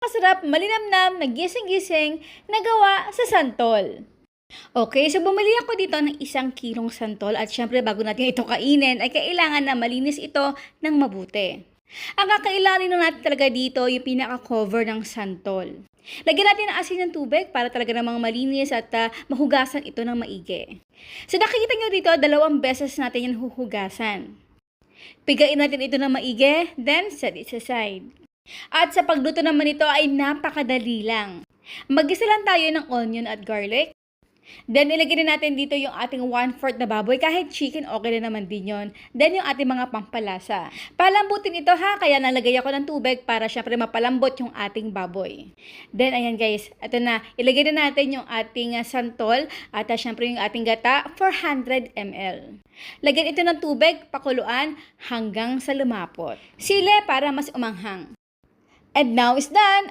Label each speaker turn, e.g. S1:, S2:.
S1: Masarap, malinamnam, nagising-gising, nagawa sa santol. Okay, so bumili ako dito ng 1 kilong santol at syempre bago natin ito kainin ay kailangan na malinis ito ng mabuti. Ang kakailangan lang natin talaga dito yung pinaka-cover ng santol. Lagyan natin ng asin ng tubig para talaga namang malinis at mahugasan ito ng maigi. So nakikita nyo dito, 2 beses natin yan huhugasan. Pigain natin ito ng maigi, then set it aside. At sa pagluto naman ito ay napakadali lang. Mag-isa lang tayo ng onion at garlic. Then, ilagay na natin dito yung ating 1/4 na baboy. Kahit chicken, okay na naman din yun. Then, yung ating mga pampalasa. Palambutin ito ha, kaya nalagay ako ng tubig para syempre mapalambot yung ating baboy. Then, ayan guys, ito na. Ilagay na natin yung ating santol at syempre yung ating gata, 400 ml. Lagyan ito ng tubig, pakuluan hanggang sa lumapot. Sili para mas umanghang. And now is done!